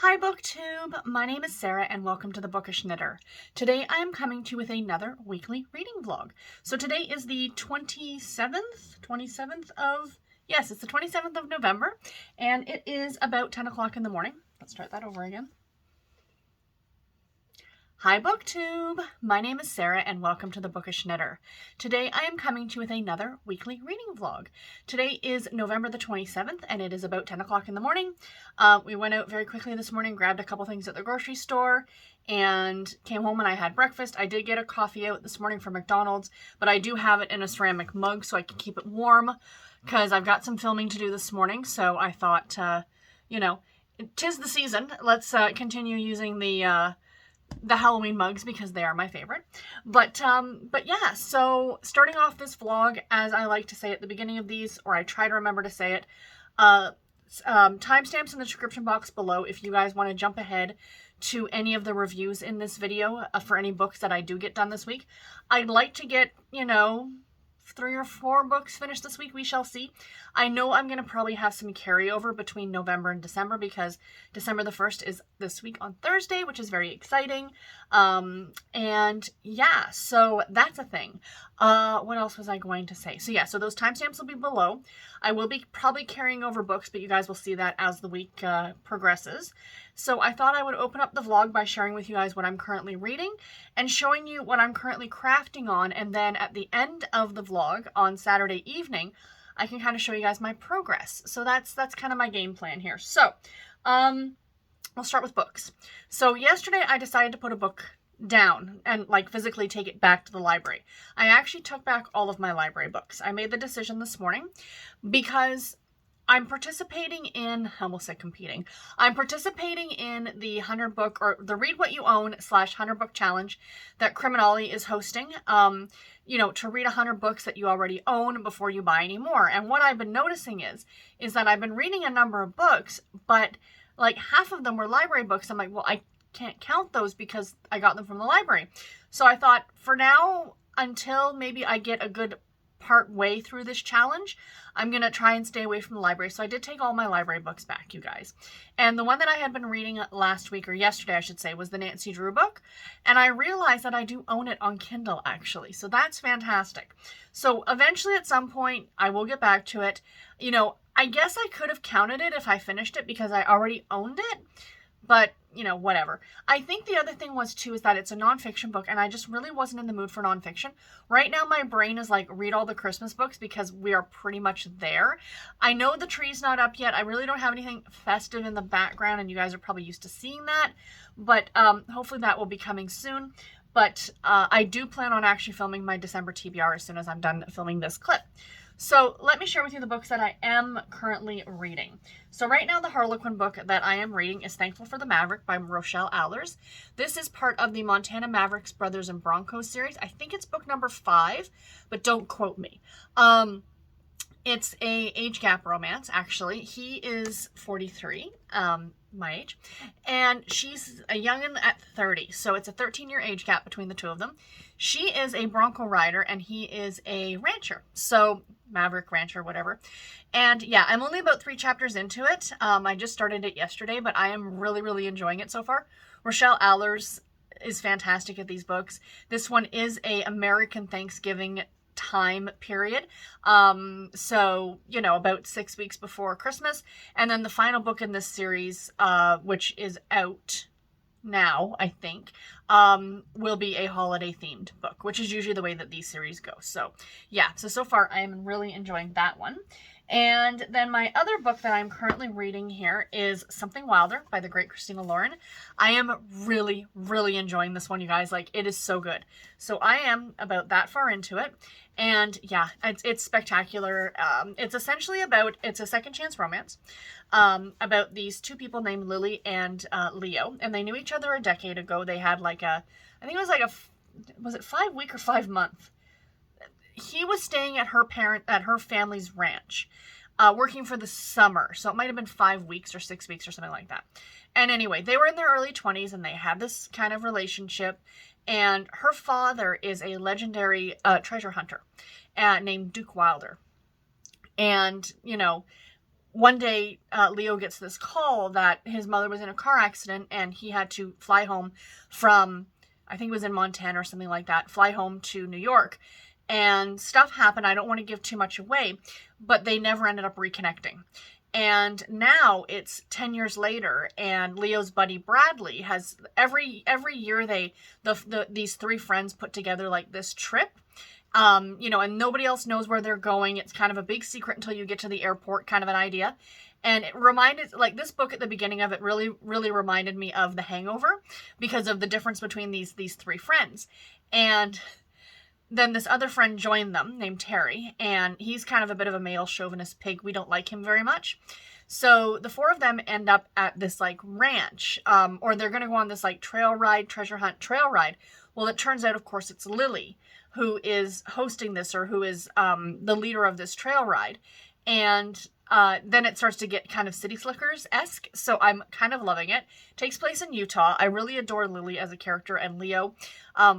Hi BookTube, my name is Sarah and welcome to the Bookish Knitter. Today I am coming to you with another weekly reading vlog. So today is the 27th of, yes, it's the 27th of November and it is about 10 o'clock in the morning. Let's start that over again. Hi BookTube! My name is Sarah and welcome to the Bookish Knitter. Today I am coming to you with another weekly reading vlog. Today is November the 27th and it is about 10 o'clock in the morning. We went out very quickly this morning, grabbed a couple things at the grocery store and came home and I had breakfast. I did get a coffee out this morning from McDonald's, but I do have it in a ceramic mug so I can keep it warm because I've got some filming to do this morning. So I thought, you know, 'tis the season. Let's continue using the Halloween mugs because they are my favorite. But yeah, so starting off this vlog, as I like to say at the beginning of these, or I try to remember to say it, timestamps in the description box below if you guys want to jump ahead to any of the reviews in this video for any books that I do get done this week. I'd like to get, 3 or 4 books finished this week. We shall see. I know I'm going to probably have some carryover between November and December because December the 1st is this week on Thursday, which is very exciting. And yeah, so that's a thing. What else was I going to say? So yeah, so those timestamps will be below. I will be probably carrying over books, but you guys will see that as the week progresses. So I thought I would open up the vlog by sharing with you guys what I'm currently reading and showing you what I'm currently crafting on. And then at the end of the vlog on Saturday evening, I can kind of show you guys my progress. So that's kind of my game plan here. So, I'll start with books. So yesterday I decided to put a book down and like physically take it back to the library. I actually took back all of my library books. I made the decision this morning because I'm participating in, I almost said competing. I'm participating in the 100 book or the Read What You Own / 100 book challenge that Criminali is hosting. To read 100 books that you already own before you buy any more. And what I've been noticing is that I've been reading a number of books, but like half of them were library books. I'm like, well, I can't count those because I got them from the library. So I thought for now, until maybe I get a good part way through this challenge, I'm going to try and stay away from the library. So I did take all my library books back, you guys. And the one that I had been reading last week, or yesterday I should say, was the Nancy Drew book. And I realized that I do own it on Kindle actually. So that's fantastic. So eventually at some point I will get back to it. I guess I could have counted it if I finished it because I already owned it. But, whatever. I think the other thing was, too, is that it's a nonfiction book, and I just really wasn't in the mood for nonfiction. Right now, my brain is like, read all the Christmas books because we are pretty much there. I know the tree's not up yet. I really don't have anything festive in the background, and you guys are probably used to seeing that. But hopefully that will be coming soon. But I do plan on actually filming my December TBR as soon as I'm done filming this clip. So let me share with you the books that I am currently reading. So right now the Harlequin book that I am reading is Thankful for the Maverick by Rochelle Allers. This is part of the Montana Mavericks Brothers and Broncos series. I think it's book number 5, but don't quote me. It's a age gap romance, actually. He is 43, my age, and she's a youngin' at 30. So it's a 13-year age gap between the two of them. She is a Bronco rider and he is a rancher. So Maverick rancher, whatever. And yeah, I'm only about 3 chapters into it. I just started it yesterday, but I am really, really enjoying it so far. Rochelle Allers is fantastic at these books. This one is a American Thanksgiving time period. So, about 6 weeks before Christmas. And then the final book in this series, which is out now, I think, will be a holiday themed book, which is usually the way that these series go. So yeah, so far I am really enjoying that one. And then my other book that I'm currently reading here is Something Wilder by the great Christina Lauren. I am really, really enjoying this one, you guys. Like, it is so good. So I am about that far into it. And yeah, it's spectacular. It's essentially it's a second chance romance about these 2 people named Lily and Leo. And they knew each other a decade ago. They had I think it was was it 5 week or 5 month? He was staying at her family's ranch, working for the summer. So it might have been 5 weeks or 6 weeks or something like that. And anyway, they were in their early 20s and they had this kind of relationship. And her father is a legendary treasure hunter named Duke Wilder. And, one day, Leo gets this call that his mother was in a car accident and he had to fly home from, I think it was in Montana or something like that, fly home to New York. And stuff happened. I don't want to give too much away, but they never ended up reconnecting. And now it's 10 years later, and Leo's buddy Bradley has every year these three friends put together like this trip. And nobody else knows where they're going. It's kind of a big secret until you get to the airport, kind of an idea. And it reminded, like, this book at the beginning of it really, really reminded me of The Hangover because of the difference between these three friends. And then this other friend joined them named Terry, and he's kind of a bit of a male chauvinist pig. We don't like him very much. So the four of them end up at this like ranch, or they're going to go on this like treasure hunt trail ride. Well, it turns out, of course, it's Lily who is hosting this, or who is the leader of this trail ride. And then it starts to get kind of City Slickers-esque, so I'm kind of loving it. Takes place in Utah. I really adore Lily as a character and Leo.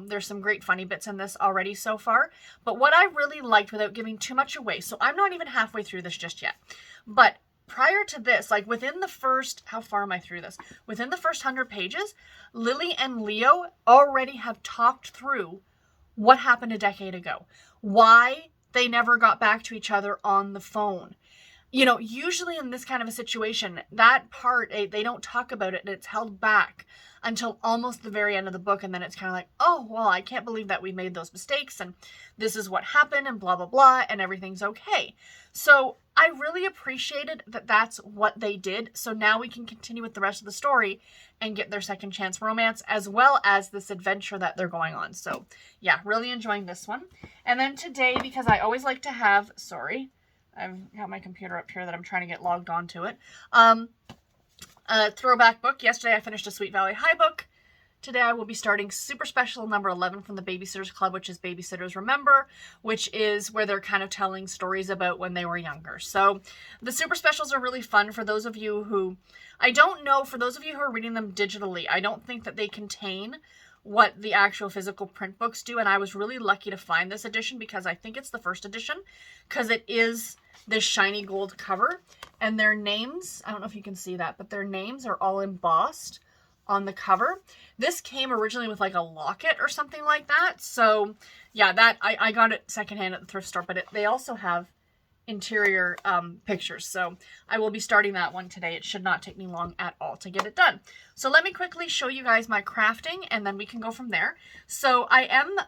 There's some great funny bits in this already so far. But what I really liked, without giving too much away, so I'm not even halfway through this just yet, but prior to this, like within the first, how far am I through this? Within the first 100 pages, Lily and Leo already have talked through what happened a decade ago. Why they never got back to each other on the phone. Usually in this kind of a situation, that part, they don't talk about it, and it's held back until almost the very end of the book, and then it's kind of like, oh, well, I can't believe that we made those mistakes, and this is what happened, and blah, blah, blah, and everything's okay. So I really appreciated that that's what they did, so now we can continue with the rest of the story and get their second chance romance, as well as this adventure that they're going on. So, yeah, really enjoying this one. And then today, because I always like to have, I've got my computer up here that I'm trying to get logged on to it. A throwback book. Yesterday I finished a Sweet Valley High book. Today I will be starting Super Special number 11 from the Babysitters Club, which is Babysitters Remember, which is where they're kind of telling stories about when they were younger. So the Super Specials are really fun for those of you who, I don't know, for those of you who are reading them digitally, I don't think that they contain what the actual physical print books do, and I was really lucky to find this edition because I think it's the first edition, because it is this shiny gold cover, and their names, I don't know if you can see that, but their names are all embossed on the cover. This came originally with like a locket or something like that, so yeah, that I got it secondhand at the thrift store, but they also have interior pictures, so I will be starting that one today. It should not take me long at all to get it done. So let me quickly show you guys my crafting, and then we can go from there. So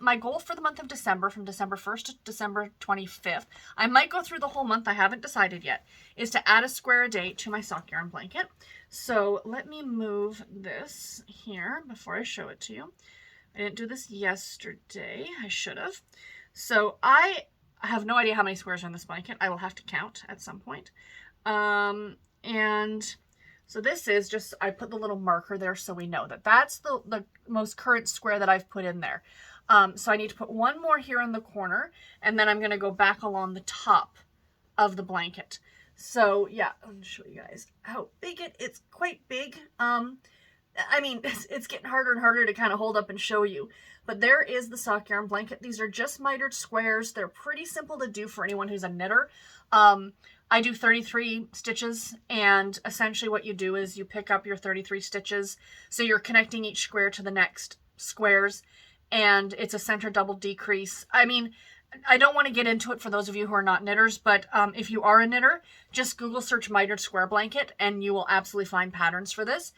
my goal for the month of December, from December 1st to December 25th, I might go through the whole month, I haven't decided yet, is to add a square a day to my sock yarn blanket. So let me move this here before I show it to you. I didn't do this yesterday, I should have. So I have no idea how many squares are in this blanket. I will have to count at some point. And so this is just, I put the little marker there so we know that that's the most current square that I've put in there. So I need to put one more here in the corner, and then I'm going to go back along the top of the blanket. So yeah, I'm going to show you guys how big it's quite big. I mean, it's getting harder and harder to kind of hold up and show you. But there is the sock yarn blanket. These are just mitered squares. They're pretty simple to do for anyone who's a knitter. I do 33 stitches, and essentially what you do is you pick up your 33 stitches. So you're connecting each square to the next squares, and it's a center double decrease. I mean, I don't want to get into it for those of you who are not knitters, but if you are a knitter, just Google search mitered square blanket, and you will absolutely find patterns for this.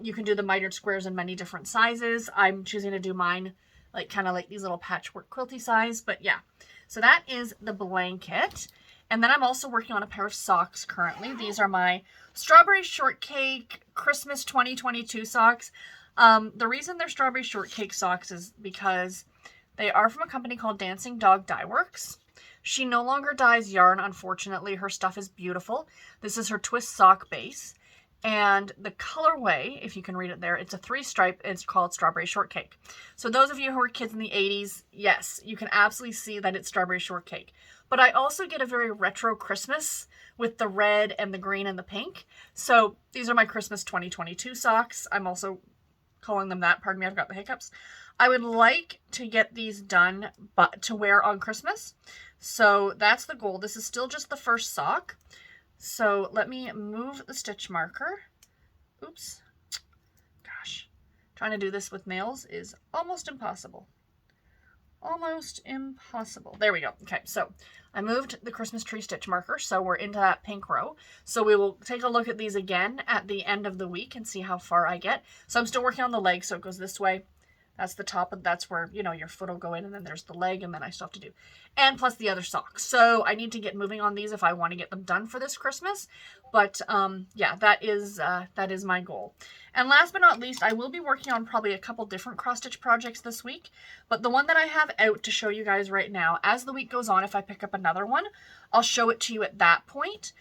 You can do the mitered squares in many different sizes. I'm choosing to do mine like kind of like these little patchwork quilty size, but yeah. So that is the blanket. And then I'm also working on a pair of socks currently. These are my Strawberry Shortcake Christmas 2022 socks. The reason they're Strawberry Shortcake socks is because they are from a company called Dancing Dog Dye Works. She no longer dyes yarn, unfortunately. Her stuff is beautiful. This is her twist sock base. And the colorway, if you can read it there, it's a 3-stripe. It's called Strawberry Shortcake. So those of you who were kids in the 80s, yes, you can absolutely see that it's Strawberry Shortcake. But I also get a very retro Christmas with the red and the green and the pink. So these are my Christmas 2022 socks. I'm also calling them that. Pardon me, I've got the hiccups. I would like to get these done but to wear on Christmas. So that's the goal. This is still just the first sock. So let me move the stitch marker. Oops. Gosh. Trying to do this with nails is almost impossible. Almost impossible. There we go. Okay, so I moved the Christmas tree stitch marker, so we're into that pink row. So we will take a look at these again at the end of the week and see how far I get. So I'm still working on the leg, so it goes this way. That's the top, and that's where, you know, your foot will go in, and then there's the leg, and then I still have to do. And plus the other socks. So I need to get moving on these if I want to get them done for this Christmas. But yeah, that is my goal. And last but not least, I will be working on probably a couple different cross-stitch projects this week. But the one that I have out to show you guys right now, as the week goes on, if I pick up another one, I'll show it to you at that point.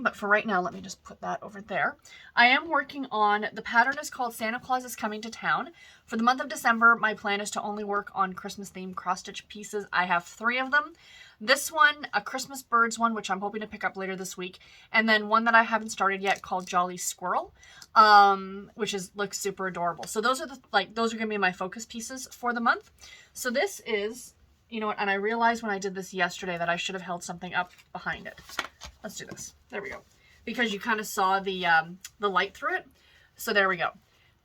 But for right now, let me just put that over there. I am working on, the pattern is called Santa Claus is Coming to Town. For the month of December, my plan is to only work on Christmas-themed cross-stitch pieces. I have 3 of them. This one, a Christmas Birds one, which I'm hoping to pick up later this week. And then one that I haven't started yet called Jolly Squirrel, which looks super adorable. So those are those are going to be my focus pieces for the month. So this is, you know what, and I realized when I did this yesterday that I should have held something up behind it. Let's do this. There we go. Because you kind of saw the light through it. So there we go.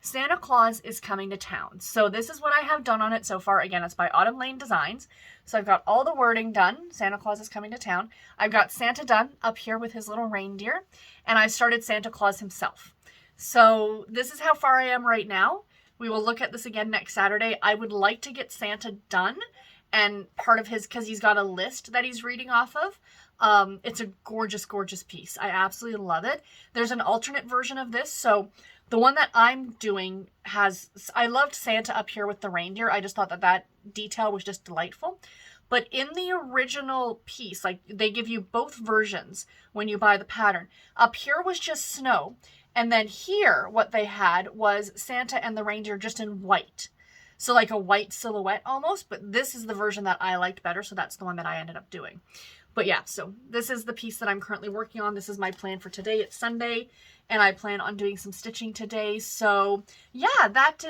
Santa Claus is Coming to Town. So this is what I have done on it so far. Again, it's by Autumn Lane Designs. So I've got all the wording done. Santa Claus is Coming to Town. I've got Santa done up here with his little reindeer. And I started Santa Claus himself. So this is how far I am right now. We will look at this again next Saturday. I would like to get Santa done. And part of his, because he's got a list that he's reading off of. It's a gorgeous, gorgeous piece. I absolutely love it. There's an alternate version of this. So the one that I'm doing has, I loved Santa up here with the reindeer. I just thought that detail was just delightful. But in the original piece, like they give you both versions when you buy the pattern. Up here was just snow. And then here, what they had was Santa and the reindeer just in white. So like a white silhouette almost, but this is the version that I liked better. So that's the one that I ended up doing. But yeah, so this is the piece that I'm currently working on. This is my plan for today. It's Sunday, and I plan on doing some stitching today. So yeah, that's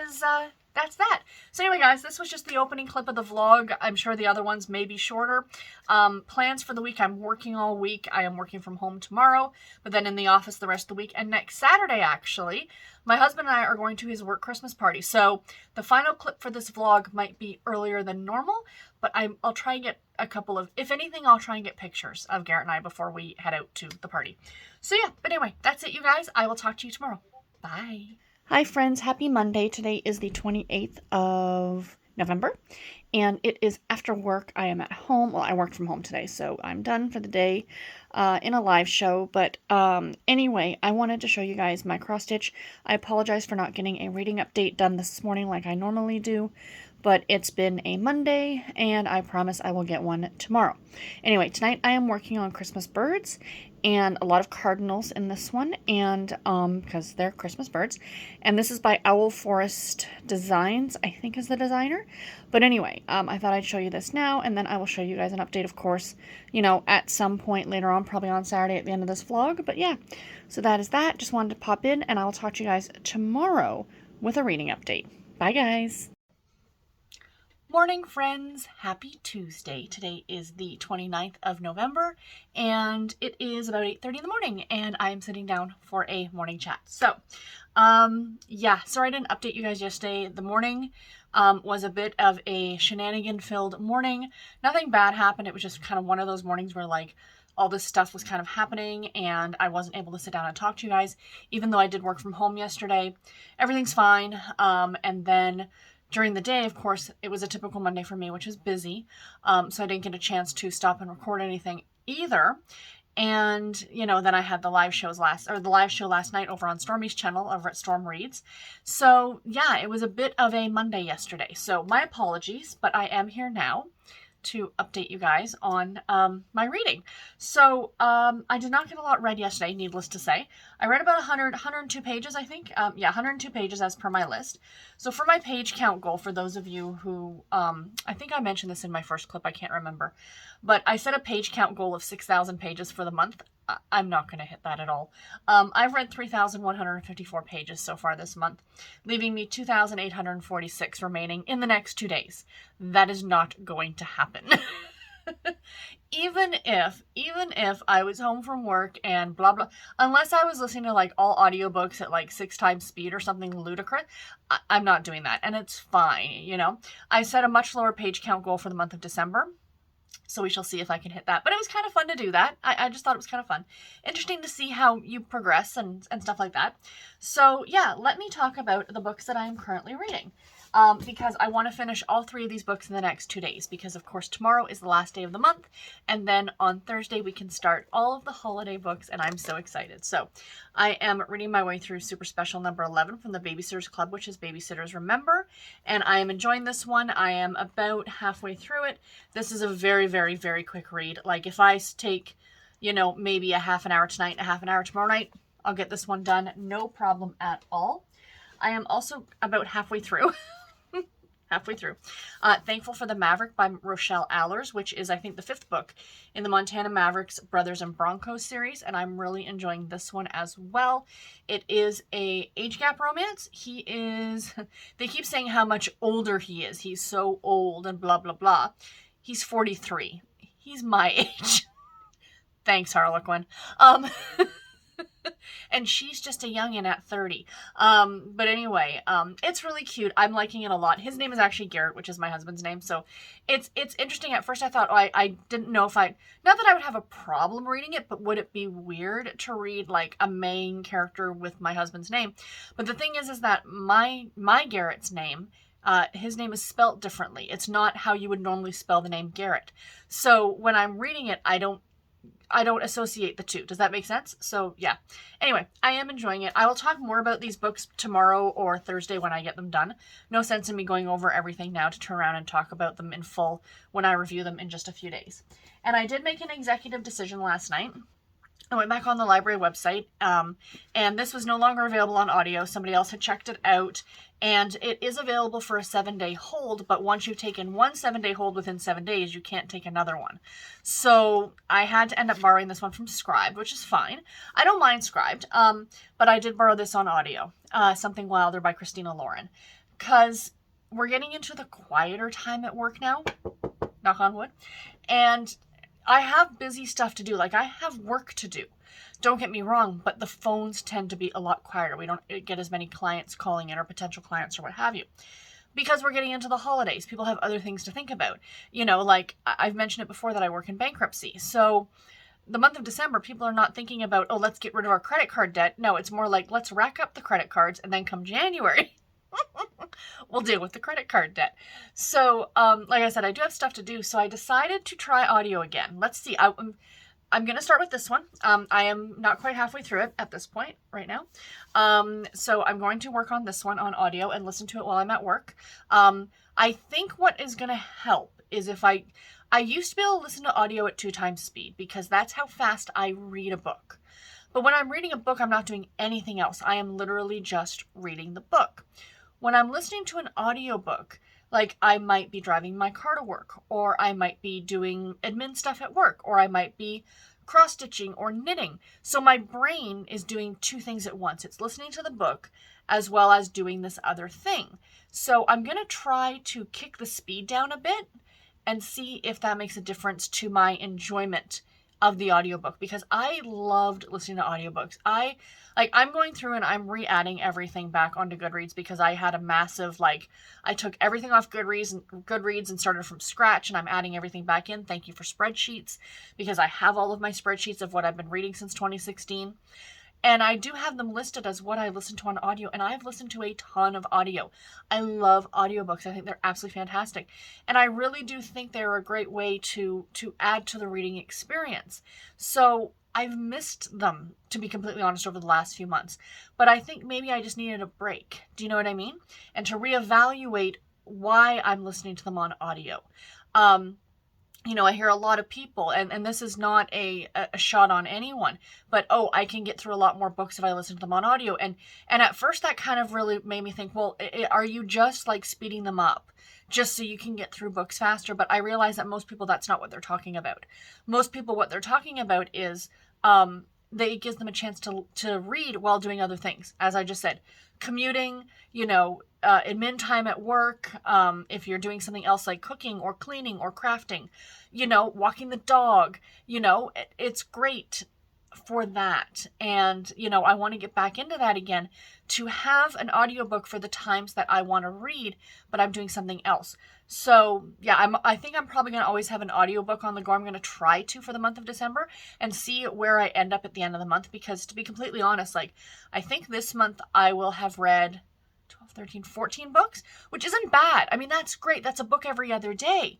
that. So anyway, guys, this was just the opening clip of the vlog. I'm sure the other ones may be shorter. Plans for the week, I'm working all week. I am working from home tomorrow, but then in the office the rest of the week. And next Saturday, actually, my husband and I are going to his work Christmas party. So the final clip for this vlog might be earlier than normal, but I'll try and get a couple of, if anything, I'll try and get pictures of Garrett and I before we head out to the party. So yeah, but anyway, that's it, you guys. I will talk to you tomorrow. Bye. Hi friends, happy Monday. Today is the 28th of November, and it is after work. I am at home. Well, I worked from home today, so I'm done for the day in a live show. But anyway, I wanted to show you guys my cross stitch. I apologize for not getting a reading update done this morning like I normally do, but it's been a Monday, and I promise I will get one tomorrow. Anyway, tonight I am working on Christmas Birds, and a lot of cardinals in this one, and because they're Christmas birds. And this is by Owl Forest Designs, I think is the designer. But anyway, I thought I'd show you this now, and then I will show you guys an update, of course, you know, at some point later on, probably on Saturday at the end of this vlog. But yeah, so that is that. Just wanted to pop in, and I will talk to you guys tomorrow with a reading update. Bye, guys. Morning, friends. Happy Tuesday. Today is the 29th of November, and it is about 8:30 in the morning, and I'm sitting down for a morning chat. So, yeah, sorry I didn't update you guys yesterday. The morning was a bit of a shenanigan-filled morning. Nothing bad happened. It was just kind of one of those mornings where, like, all this stuff was kind of happening, and I wasn't able to sit down and talk to you guys, even though I did work from home yesterday. Everything's fine, and then during the day, of course, it was a typical Monday for me, which is busy, so I didn't get a chance to stop and record anything either. And, you know, then I had the live show last night over on Stormy's channel over at Storm Reads. So, yeah, it was a bit of a Monday yesterday. So, my apologies, but I am here now to update you guys on my reading. So I did not get a lot read yesterday, needless to say. I read about 102 pages, I think. Yeah, 102 pages as per my list. So for my page count goal, for those of you who, I think I mentioned this in my first clip, I can't remember, but I set a page count goal of 6,000 pages for the month. I'm not going to hit that at all. I've read 3,154 pages so far this month, leaving me 2,846 remaining in the next 2 days. That is not going to happen. Even if I was home from work and blah blah, unless I was listening to like all audiobooks at like 6 times speed or something ludicrous, I'm not doing that, and it's fine, you know. I set a much lower page count goal for the month of December, so we shall see if I can hit that. But it was kind of fun to do that. I just thought it was kind of fun. Interesting to see how you progress and stuff like that. So yeah, let me talk about the books that I am currently reading. Because I want to finish all 3 of these books in the next 2 days, because of course tomorrow is the last day of the month, and then on Thursday we can start all of the holiday books, and I'm so excited. So I am reading my way through Super Special number 11 from the Babysitters Club, which is Babysitters Remember, and I am enjoying this one. I am about halfway through it. This is a very, very, very quick read. Like if I take, you know, maybe a half an hour tonight and a half an hour tomorrow night, I'll get this one done, no problem at all. I am also about halfway through. Thankful for the Maverick by Rochelle Allers, which is, I think, the 5th book in the Montana Mavericks Brothers and Broncos series, and I'm really enjoying this one as well. It is a age gap romance. He is, they keep saying how much older he is. He's so old and blah, blah, blah. He's 43. He's my age. Thanks, Harlequin. And she's just a youngin' at 30. But anyway, it's really cute. I'm liking it a lot. His name is actually Garrett, which is my husband's name. So it's interesting. At first I thought, oh, I didn't know if not that I would have a problem reading it, but would it be weird to read like a main character with my husband's name? But the thing is that my Garrett's name, his name is spelt differently. It's not how you would normally spell the name Garrett. So when I'm reading it, I don't associate the two. Does that make sense? So yeah. Anyway, I am enjoying it. I will talk more about these books tomorrow or Thursday when I get them done. No sense in me going over everything now to turn around and talk about them in full when I review them in just a few days. And I did make an executive decision last night. I went back on the library website, and this was no longer available on audio. Somebody else had checked it out, and it is available for a 7-day hold, but once you've taken one 7-day hold within 7 days, you can't take another one. So I had to end up borrowing this one from Scribd, which is fine. I don't mind Scribd, but I did borrow this on audio, Something Wilder by Christina Lauren, because we're getting into the quieter time at work now, knock on wood, and I have busy stuff to do. Like, I have work to do. Don't get me wrong, but the phones tend to be a lot quieter. We don't get as many clients calling in or potential clients or what have you. Because we're getting into the holidays. People have other things to think about. You know, like, I've mentioned it before that I work in bankruptcy. So the month of December, people are not thinking about, oh, let's get rid of our credit card debt. No, it's more like, let's rack up the credit cards, and then come January, we'll deal with the credit card debt. So, like I said, I do have stuff to do, so I decided to try audio again. Let's see. I'm going to start with this one. I am not quite halfway through it at this point right now. So I'm going to work on this one on audio and listen to it while I'm at work. I think what is going to help is if I used to be able to listen to audio at 2 times speed, because that's how fast I read a book. But when I'm reading a book, I'm not doing anything else. I am literally just reading the book. When I'm listening to an audiobook, like I might be driving my car to work, or I might be doing admin stuff at work, or I might be cross-stitching or knitting. So my brain is doing 2 things at once. It's listening to the book as well as doing this other thing. So I'm going to try to kick the speed down a bit and see if that makes a difference to my enjoyment of the audiobook, because I loved listening to audiobooks. I'm going through and I'm re-adding everything back onto Goodreads, because I had a massive, I took everything off Goodreads and started from scratch, and I'm adding everything back in. Thank you for spreadsheets, because I have all of my spreadsheets of what I've been reading since 2016. And I do have them listed as what I listen to on audio, and I've listened to a ton of audio. I love audiobooks. I think they're absolutely fantastic. And I really do think they're a great way to add to the reading experience. So I've missed them, to be completely honest, over the last few months. But I think maybe I just needed a break. Do you know what I mean? And to reevaluate why I'm listening to them on audio. You know, I hear a lot of people, and this is not a shot on anyone, but, oh, I can get through a lot more books if I listen to them on audio. And at first that kind of really made me think, well, are you just like speeding them up just so you can get through books faster? But I realize that most people, that's not what they're talking about. Most people, what they're talking about is it gives them a chance to read while doing other things. As I just said, commuting, admin time at work, if you're doing something else like cooking or cleaning or crafting, walking the dog, it's great for that. And, I want to get back into that again, to have an audiobook for the times that I want to read, but I'm doing something else. So yeah, I think I'm probably going to always have an audiobook on the go. I'm going to try to for the month of December and see where I end up at the end of the month, because to be completely honest, I think this month I will have read 12, 13, 14 books, which isn't bad. I mean, that's great. That's a book every other day.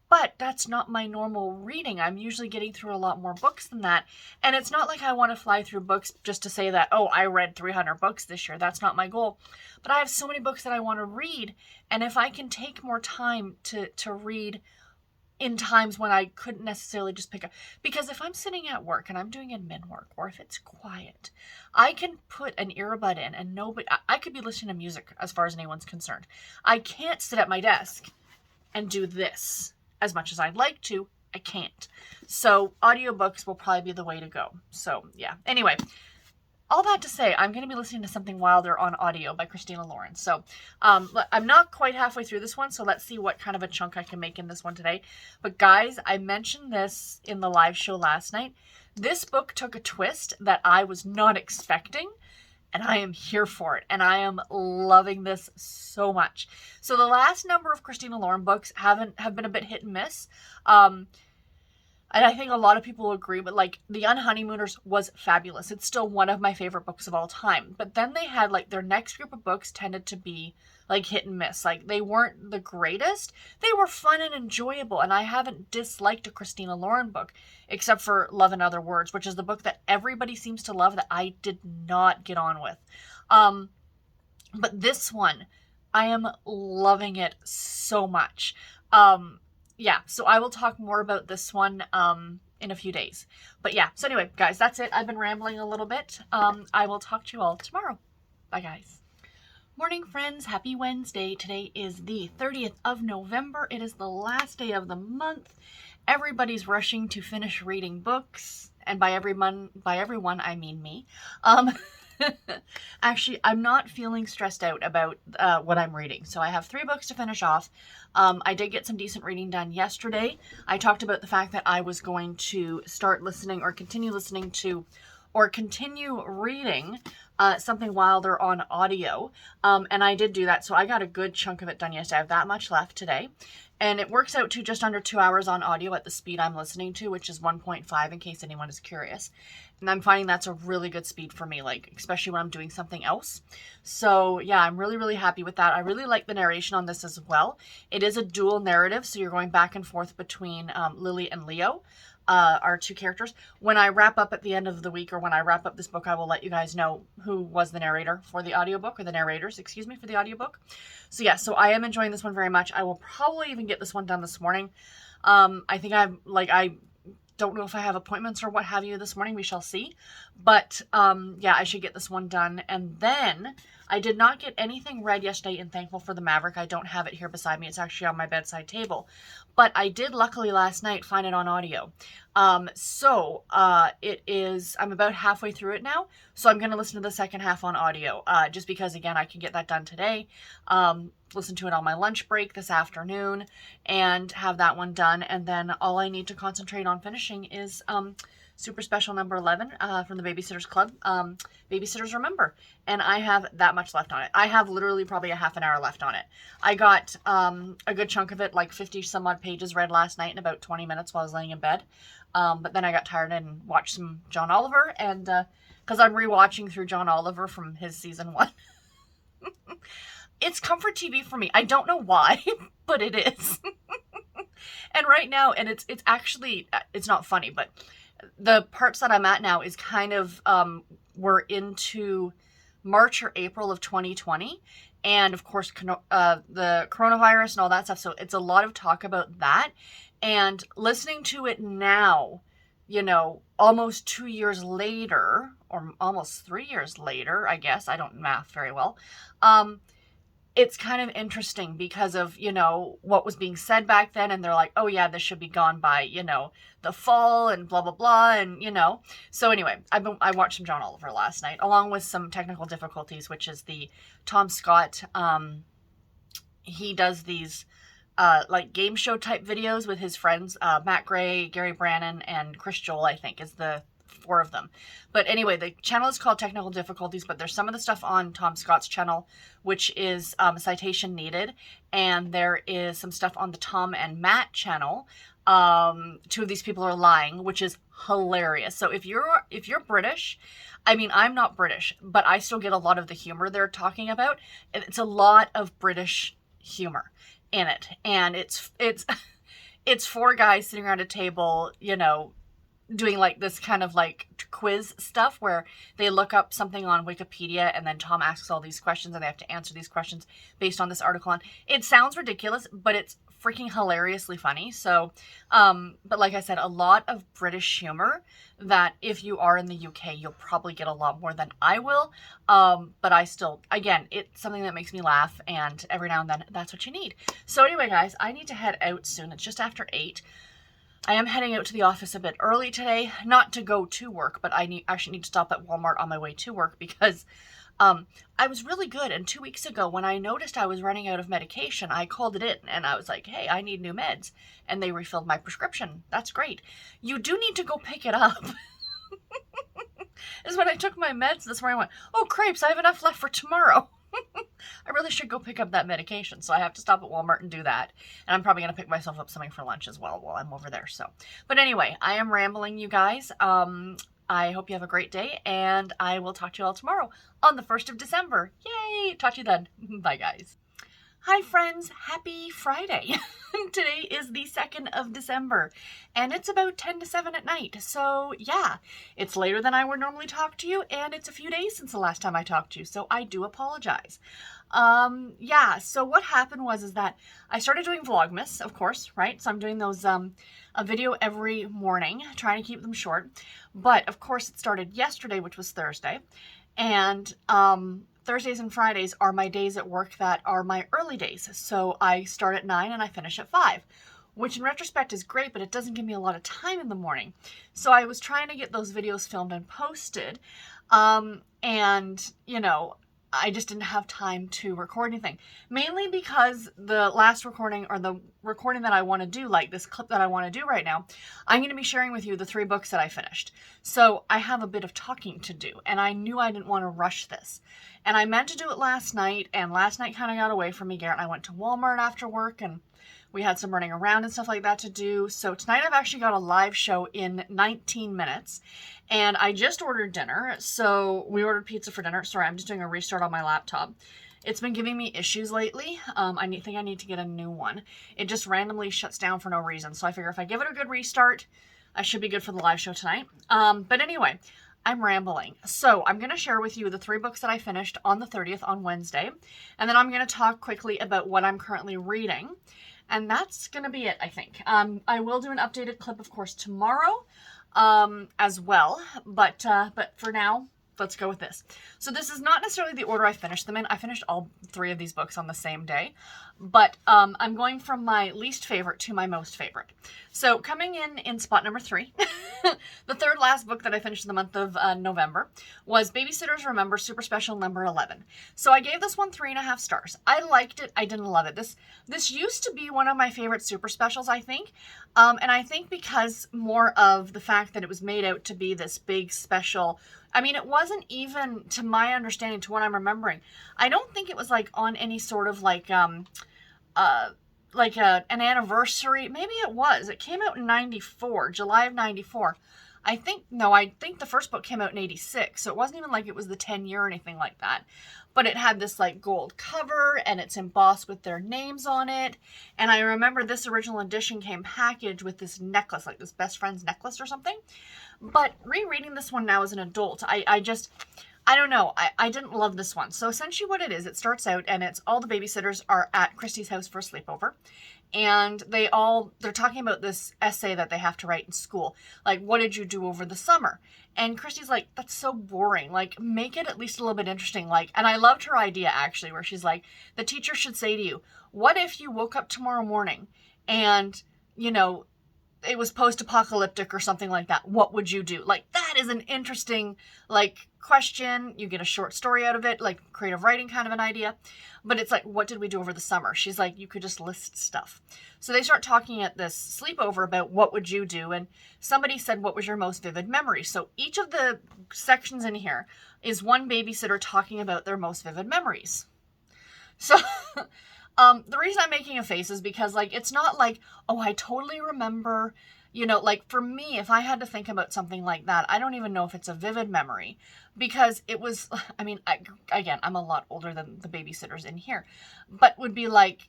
But that's not my normal reading. I'm usually getting through a lot more books than that. And it's not like I want to fly through books just to say that, oh, I read 300 books this year. That's not my goal. But I have so many books that I want to read. And if I can take more time to read in times when I couldn't necessarily just pick up. Because if I'm sitting at work and I'm doing admin work, or if it's quiet, I can put an earbud in and I could be listening to music as far as anyone's concerned. I can't sit at my desk and do this. As much as I'd like to, I can't. So audiobooks will probably be the way to go. So yeah. Anyway, all that to say, I'm going to be listening to Something Wilder on audio by Christina Lauren. So I'm not quite halfway through this one, so let's see what kind of a chunk I can make in this one today. But guys, I mentioned this in the live show last night. This book took a twist that I was not expecting, and I am here for it. And I am loving this so much. So the last number of Christina Lauren books have been a bit hit and miss. And I think a lot of people agree, but The Unhoneymooners was fabulous. It's still one of my favorite books of all time. But then they had their next group of books tended to be hit and miss. They weren't the greatest. They were fun and enjoyable. And I haven't disliked a Christina Lauren book, except for Love in Other Words, which is the book that everybody seems to love that I did not get on with. But this one, I am loving it so much. Yeah, so I will talk more about this one in a few days. But yeah, so anyway, guys, that's it. I've been rambling a little bit. I will talk to you all tomorrow. Bye, guys. Morning, friends. Happy Wednesday. Today is the 30th of November. It is the last day of the month. Everybody's rushing to finish reading books. And by everyone, I mean me. Actually, I'm not feeling stressed out about what I'm reading. So I have 3 books to finish off. I did get some decent reading done yesterday. I talked about the fact that I was going to start listening or continue listening to or continue reading Something Wilder on audio. And I did do that. So I got a good chunk of it done yesterday. I have that much left today. And it works out to just under 2 hours on audio at the speed I'm listening to, which is 1.5 in case anyone is curious. And I'm finding that's a really good speed for me, especially when I'm doing something else. So yeah, I'm really, really happy with that. I really like the narration on this as well. It is a dual narrative, so you're going back and forth between Lily and Leo, our 2 characters. When I wrap up at the end of the week, or when I wrap up this book, I will let you guys know who was the narrator for the audiobook, or the narrators, excuse me, for the audiobook. So yeah, so I am enjoying this one very much. I will probably even get this one done this morning. I think I don't know if I have appointments or what have you this morning. We shall see. But yeah, I should get this one done. And then I did not get anything read yesterday in Thankful for the Maverick. I don't have it here beside me. It's actually on my bedside table. But I did luckily last night find it on audio. So it is, I'm about halfway through it now. So I'm going to listen to the second half on audio. Just because, again, I can get that done today. Listen to it on my lunch break this afternoon and have that one done. And then all I need to concentrate on finishing is Super Special number 11 from the Babysitters Club, Babysitters Remember. And I have that much left on it. I have literally probably a half an hour left on it. I got a good chunk of it, 50 some odd pages read last night in about 20 minutes while I was laying in bed. But then I got tired and watched some John Oliver, and because I'm rewatching through John Oliver from his season 1. It's comfort TV for me. I don't know why, but it is. And right now, and it's actually, it's not funny, but the parts that I'm at now is kind of, we're into March or April of 2020. And of course, the coronavirus and all that stuff. So it's a lot of talk about that. And listening to it now, almost 2 years later, or almost 3 years later, I guess. I don't math very well. it's kind of interesting because of, you know, what was being said back then. And they're like, oh yeah, this should be gone by, you know, the fall and blah, blah, blah. And, you know, so anyway, I watched some John Oliver last night, along with some technical difficulties, which is the Tom Scott. He does these like game show type videos with his friends, Matt Gray, Gary Brannon, and Chris Joel, I think is the 4 of them. But anyway, the channel is called Technical Difficulties, but there's some of the stuff on Tom Scott's channel, which is Citation Needed, and there is some stuff on the Tom and Matt channel. 2 of these people are lying, which is hilarious. So if you're British, I mean, I'm not British, but I still get a lot of the humor they're talking about. It's a lot of British humor in it, and it's 4 guys sitting around a table, you know, doing like this kind of like quiz stuff where they look up something on Wikipedia and then Tom asks all these questions and they have to answer these questions based on this article. And it sounds ridiculous, but it's freaking hilariously funny. So, but like I said, a lot of British humor that if you are in the UK, you'll probably get a lot more than I will. But I still, again, it's something that makes me laugh, and every now and then that's what you need. So anyway, guys, I need to head out soon. It's just after 8. I am heading out to the office a bit early today, not to go to work, but I actually need to stop at Walmart on my way to work because I was really good. And 2 weeks ago, when I noticed I was running out of medication, I called it in and I was like, hey, I need new meds. And they refilled my prescription. That's great. You do need to go pick it up. Is when I took my meds this morning, I went, oh, crepes, I have enough left for tomorrow. I really should go pick up that medication, so I have to stop at Walmart and do that. And I'm probably going to pick myself up something for lunch as well while I'm over there. So, but anyway, I am rambling, you guys. I hope you have a great day, and I will talk to you all tomorrow on the 1st of December. Yay! Talk to you then. Bye, guys. Hi, friends. Happy Friday. Today is the 2nd of December, and it's about 10 to 7 at night. So, yeah, it's later than I would normally talk to you, and it's a few days since the last time I talked to you, so I do apologize. Yeah, so what happened was that I started doing Vlogmas, of course, right? So I'm doing those, a video every morning, trying to keep them short. But, of course, it started yesterday, which was Thursday, and, Thursdays and Fridays are my days at work that are my early days. So I start at 9 and I finish at 5, which in retrospect is great, but it doesn't give me a lot of time in the morning. So I was trying to get those videos filmed and posted. And, you know, I just didn't have time to record anything. Mainly because the last recording, or the recording that I want to do, like this clip that I want to do right now, I'm going to be sharing with you the 3 books that I finished. So I have a bit of talking to do, and I knew I didn't want to rush this. And I meant to do it last night, and last night kind of got away from me. Garrett and I went to Walmart after work, and we had some running around and stuff like that to do. So tonight I've actually got a live show in 19 minutes. And I just ordered dinner. So we ordered pizza for dinner. Sorry, I'm just doing a restart on my laptop. It's been giving me issues lately. I think I need to get a new one. It just randomly shuts down for no reason. So I figure if I give it a good restart, I should be good for the live show tonight. But anyway, I'm rambling. So I'm going to share with you the 3 books that I finished on the 30th on Wednesday. And then I'm going to talk quickly about what I'm currently reading. And that's going to be it, I think. I will do an updated clip, of course, tomorrow as well. But for now, let's go with this. So this is not necessarily the order I finished them in. I finished all 3 of these books on the same day. But I'm going from my least favorite to my most favorite. So coming in spot number 3, the 3rd last book that I finished in the month of November was Babysitters Remember Super Special number 11. So I gave this one 3.5 stars. I liked it. I didn't love it. This used to be one of my favorite super specials, I think. And I think because more of the fact that it was made out to be this big special. I mean, it wasn't even, to my understanding, to what I'm remembering, I don't think it was like on any sort of like an anniversary. Maybe it was. It came out in 94, July of 94. I think the first book came out in 86, so it wasn't even like it was the 10-year or anything like that. But it had this like gold cover, and it's embossed with their names on it. And I remember this original edition came packaged with this necklace, like this best friend's necklace or something. But rereading this one now as an adult, I don't know. I didn't love this one. So essentially what it is, it starts out and it's all the babysitters are at Christy's house for a sleepover. And they're talking about this essay that they have to write in school. Like, what did you do over the summer? And Christy's like, that's so boring. Like, make it at least a little bit interesting. Like, and I loved her idea, actually, where she's like, the teacher should say to you, what if you woke up tomorrow morning and, you know, it was post-apocalyptic or something like that? What would you do? Like, that is an interesting, like, question. You get a short story out of it, like creative writing kind of an idea. But it's like, what did we do over the summer? She's like, you could just list stuff. So they start talking at this sleepover about what would you do? And somebody said, what was your most vivid memory? So each of the sections in here is one babysitter talking about their most vivid memories. So the reason I'm making a face is because, like, it's not like, oh, I totally remember, you know, like, for me, if I had to think about something like that, I don't even know if it's a vivid memory, because it was, I mean, again, I'm a lot older than the babysitters in here, but would be like,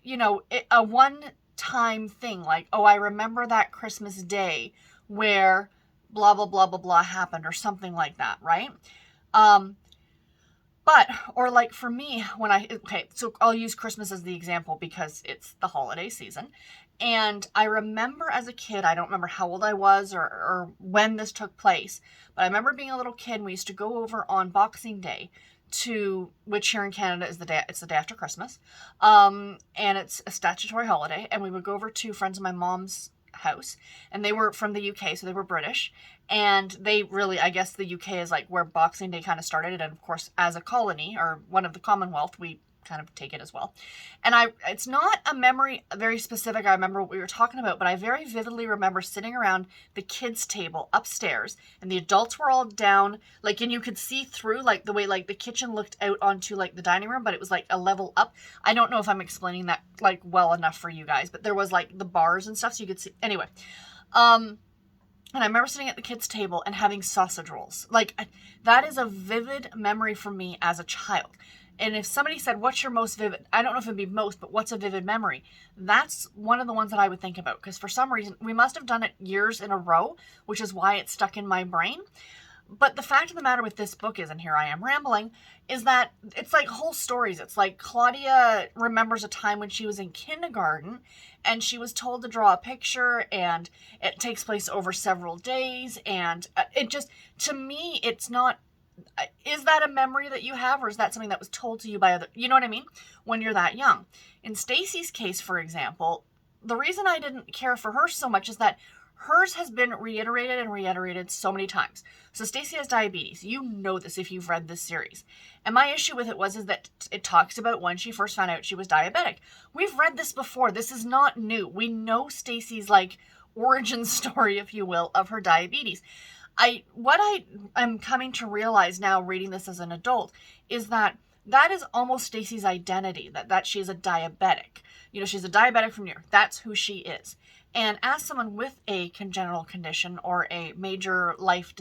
you know, a one-time thing, like, oh, I remember that Christmas day where blah, blah, blah, blah, blah happened, or something like that, right? But, or like for me, okay, so I'll use Christmas as the example because it's the holiday season. And I remember as a kid, I don't remember how old I was or when this took place, but I remember being a little kid and we used to go over on Boxing Day which here in Canada is it's the day after Christmas. And it's a statutory holiday. And we would go over to friends of my mom's house, and they were from the UK, so they were British, and they really, I guess the UK is like where Boxing Day kind of started, and of course as a colony or one of the Commonwealth, we kind of take it as well. And it's not a memory very specific, I remember what we were talking about, but I very vividly remember sitting around the kids table upstairs, and the adults were all down, like, and you could see through, like, the way, like, the kitchen looked out onto, like, the dining room, but it was like a level up. I don't know if I'm explaining that, like, well enough for you guys, but there was, like, the bars and stuff, so you could see, anyway. And I remember sitting at the kids' table and having sausage rolls. Like, that is a vivid memory for me as a child. And if somebody said, what's your most vivid, I don't know if it'd be most, but what's a vivid memory? That's one of the ones that I would think about. Because for some reason, we must have done it years in a row, which is why it's stuck in my brain. But the fact of the matter with this book is, and here I am rambling, is that it's like whole stories. It's like Claudia remembers a time when she was in kindergarten and she was told to draw a picture, and it takes place over several days. And it just, to me, it's not, is that a memory that you have, or is that something that was told to you by other, you know what I mean? When you're that young. In Stacy's case, for example, the reason I didn't care for her so much is that hers has been reiterated and reiterated so many times. So Stacy has diabetes. You know this if you've read this series. And my issue with it is that it talks about when she first found out she was diabetic. We've read this before. This is not new. We know Stacy's, like, origin story, if you will, of her diabetes. What I am coming to realize now, reading this as an adult, is that is almost Stacy's identity, that she's a diabetic. You know, she's a diabetic from New York. That's who she is. And as someone with a congenital condition or a major life,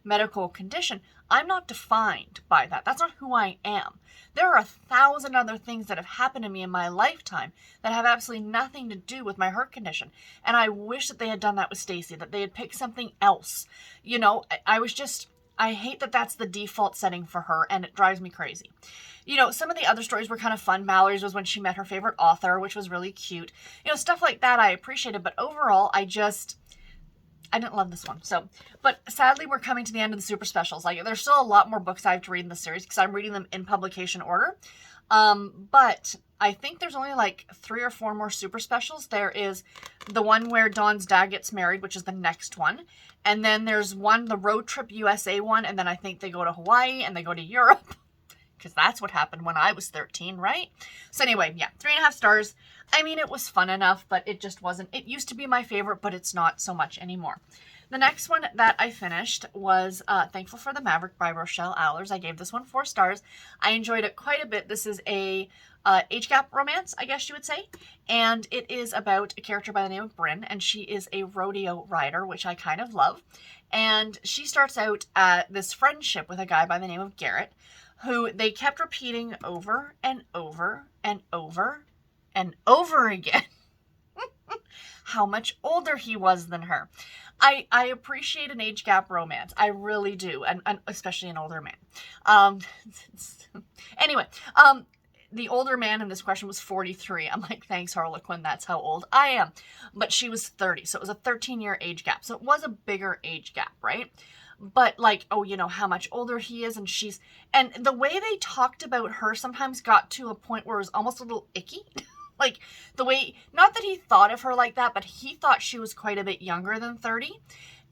medical condition, I'm not defined by that. That's not who I am. There are 1,000 other things that have happened to me in my lifetime that have absolutely nothing to do with my heart condition. And I wish that they had done that with Stacy, that they had picked something else. You know, I hate that that's the default setting for her, and it drives me crazy. You know, some of the other stories were kind of fun. Mallory's was when she met her favorite author, which was really cute. You know, stuff like that I appreciated, but overall, I didn't love this one. So, but sadly, we're coming to the end of the super specials. Like, there's still a lot more books I have to read in the series because I'm reading them in publication order. But I think there's only like 3 or 4 more super specials. There is the one where Dawn's dad gets married, which is the next one. And then there's the Road Trip USA one. And then I think they go to Hawaii and they go to Europe. Because that's what happened when I was 13, right? So anyway, yeah, 3.5 stars. I mean, it was fun enough, but it just wasn't. It used to be my favorite, but it's not so much anymore. The next one that I finished was Thankful for the Maverick by Rochelle Allers. I gave this one 4 stars. I enjoyed it quite a bit. This is a age gap romance, I guess you would say. And it is about a character by the name of Bryn, and she is a rodeo rider, which I kind of love. And she starts out this friendship with a guy by the name of Garrett, who they kept repeating over and over and over and over again how much older he was than her. I appreciate an age gap romance. I really do. And especially an older man. Anyway, the older man in this question was 43. I'm like, thanks, Harlequin, that's how old I am. But she was 30, so it was a 13-year age gap. So it was a bigger age gap, right? But like, oh, you know, how much older he is, and the way they talked about her sometimes got to a point where it was almost a little icky. Like, the way, not that he thought of her like that, but he thought she was quite a bit younger than 30.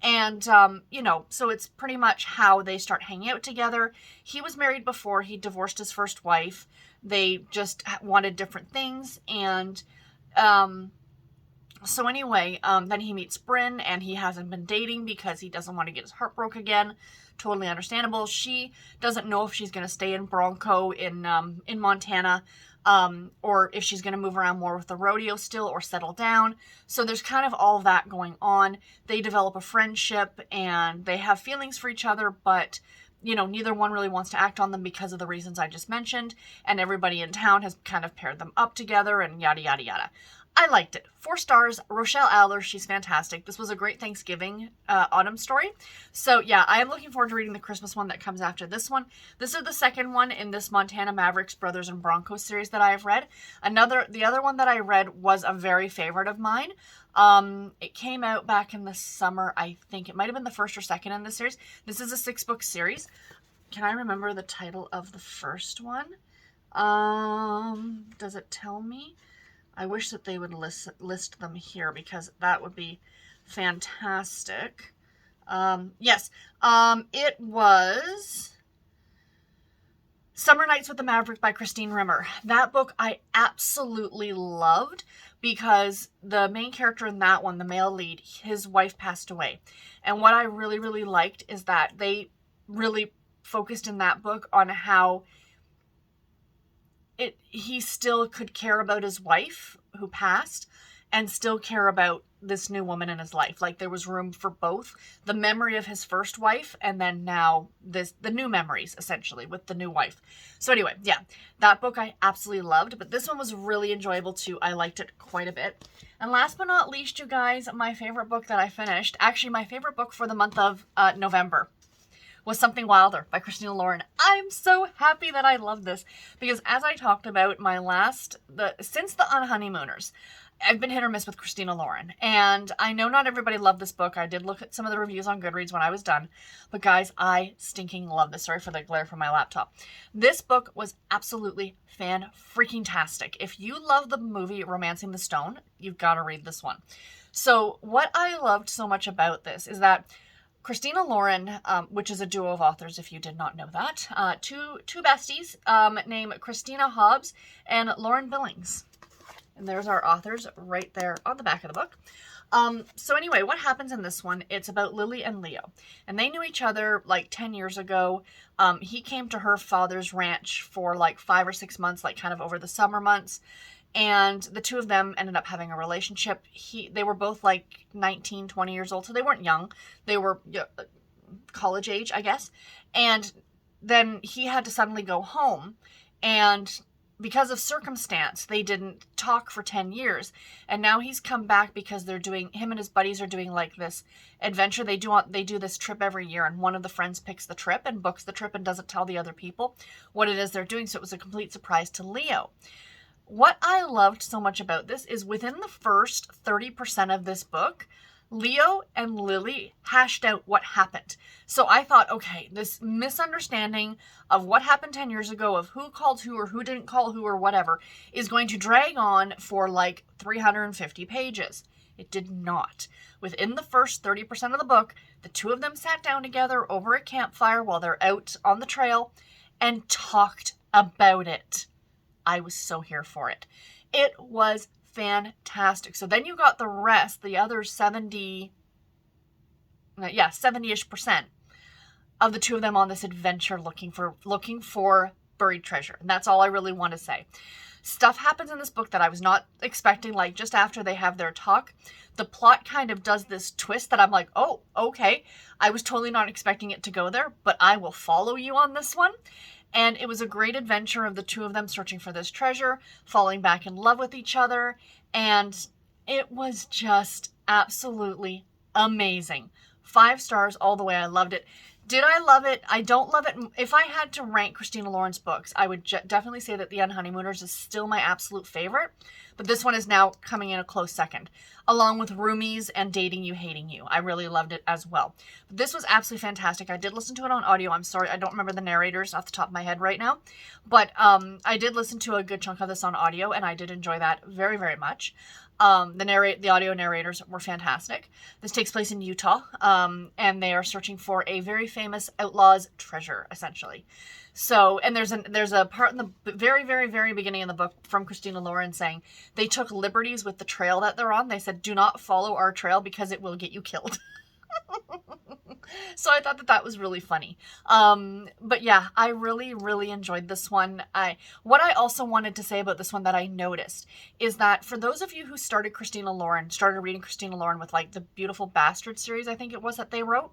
And, you know, so it's pretty much how they start hanging out together. He was married before. He divorced his first wife. They just wanted different things. And, so anyway, then he meets Bryn, and he hasn't been dating because he doesn't want to get his heart broke again. Totally understandable. She doesn't know if she's going to stay in Bronco in Montana, or if she's going to move around more with the rodeo still or settle down. So there's kind of all that going on. They develop a friendship and they have feelings for each other, but you know, neither one really wants to act on them because of the reasons I just mentioned. And everybody in town has kind of paired them up together and yada, yada, yada. I liked it. 4 stars. Rochelle Adler, she's fantastic. This was a great Thanksgiving autumn story. So yeah, I am looking forward to reading the Christmas one that comes after this one. This is the second one in this Montana Mavericks, Brothers, and Broncos series that I have read. The other one that I read was a very favorite of mine. It came out back in the summer. I think it might have been the first or second in this series. This is a 6-book series. Can I remember the title of the first one? Does it tell me? I wish that they would list them here because that would be fantastic. Yes, it was Summer Nights with the Maverick by Christine Rimmer. That book I absolutely loved because the main character in that one, the male lead, his wife passed away. And what I really, really liked is that they really focused in that book on how he still could care about his wife who passed and still care about this new woman in his life. Like, there was room for both the memory of his first wife and then now the new memories, essentially, with the new wife. So anyway, yeah, that book I absolutely loved, but this one was really enjoyable too. I liked it quite a bit. And last but not least, you guys, my favorite book that I finished, actually my favorite book for the month of November, was Something Wilder by Christina Lauren. I'm so happy that I love this because, as I talked about since the Unhoneymooners, I've been hit or miss with Christina Lauren. And I know not everybody loved this book. I did look at some of the reviews on Goodreads when I was done. But guys, I stinking love this. Sorry for the glare from my laptop. This book was absolutely fan-freaking-tastic. If you love the movie Romancing the Stone, you've got to read this one. So what I loved so much about this is that Christina Lauren, which is a duo of authors, if you did not know that, two besties named Christina Hobbs and Lauren Billings. And there's our authors right there on the back of the book. So anyway, what happens in this one, it's about Lily and Leo. And they knew each other like 10 years ago. He came to her father's ranch for like 5 or 6 months, like kind of over the summer months. And the two of them ended up having a relationship. They were both like 19, 20 years old, so they weren't young. They were college age, I guess. And then he had to suddenly go home. And because of circumstance, they didn't talk for 10 years. And now he's come back because him and his buddies are doing like this adventure. They do this trip every year, and one of the friends picks the trip and books the trip and doesn't tell the other people what it is they're doing. So it was a complete surprise to Leo. What I loved so much about this is within the first 30% of this book, Leo and Lily hashed out what happened. So I thought, okay, this misunderstanding of what happened 10 years ago, of who called who or who didn't call who or whatever, is going to drag on for like 350 pages. It did not. Within the first 30% of the book, the two of them sat down together over a campfire while they're out on the trail and talked about it. I was so here for it. It was fantastic. So then you got the rest, the other 70-ish% of the two of them on this adventure looking for buried treasure. And that's all I really want to say. Stuff happens in this book that I was not expecting. Like, just after they have their talk, the plot kind of does this twist that I'm like, oh, okay. I was totally not expecting it to go there, but I will follow you on this one. And it was a great adventure of the two of them searching for this treasure, falling back in love with each other. And it was just absolutely amazing. 5 stars all the way. I loved it. Did I love it? I don't love it. If I had to rank Christina Lauren's books, I would definitely say that The Unhoneymooners is still my absolute favorite. But this one is now coming in a close second, along with Roomies and Dating You, Hating You. I really loved it as well. But this was absolutely fantastic. I did listen to it on audio. I'm sorry, I don't remember the narrators off the top of my head right now. But I did listen to a good chunk of this on audio, and I did enjoy that very, very much. The audio narrators were fantastic. This takes place in Utah, and they are searching for a very famous outlaw's treasure, essentially. So, and there's a part in the very, very, very beginning of the book from Christina Lauren saying they took liberties with the trail that they're on. They said, do not follow our trail because it will get you killed. So I thought that was really funny. But yeah, I really, really enjoyed this one. What I also wanted to say about this one that I noticed is that for those of you who started reading Christina Lauren with like the Beautiful Bastard series, I think it was that they wrote,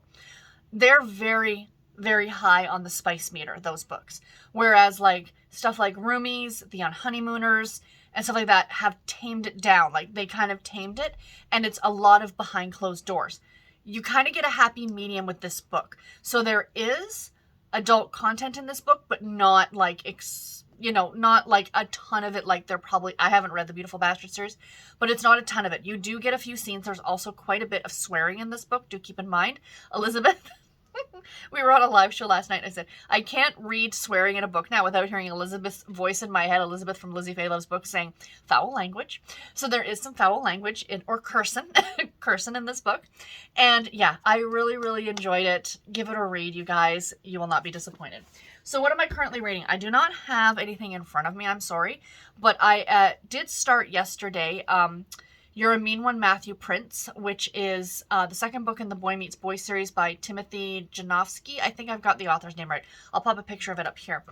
they're very, very high on the spice meter, those books. Whereas like stuff like Roomies, The Unhoneymooners, and stuff like that have tamed it down. Like they kind of tamed it, and it's a lot of behind closed doors. You kind of get a happy medium with this book. So there is adult content in this book, but not like, not like a ton of it. Like I haven't read the Beautiful Bastard series, but it's not a ton of it. You do get a few scenes. There's also quite a bit of swearing in this book. Do keep in mind, Elizabeth. We were on a live show last night and I said, I can't read swearing in a book now without hearing Elizabeth's voice in my head, Elizabeth from Lizzie Faye Loves Books, saying foul language. So there is some foul language or cursing in this book. And yeah, I really, really enjoyed it. Give it a read, you guys. You will not be disappointed. So what am I currently reading? I do not have anything in front of me, I'm sorry. But I did start yesterday, You're a Mean One, Matthew Prince, which is the second book in the Boy Meets Boy series by Timothy Janofsky. I think I've got the author's name right. I'll pop a picture of it up here.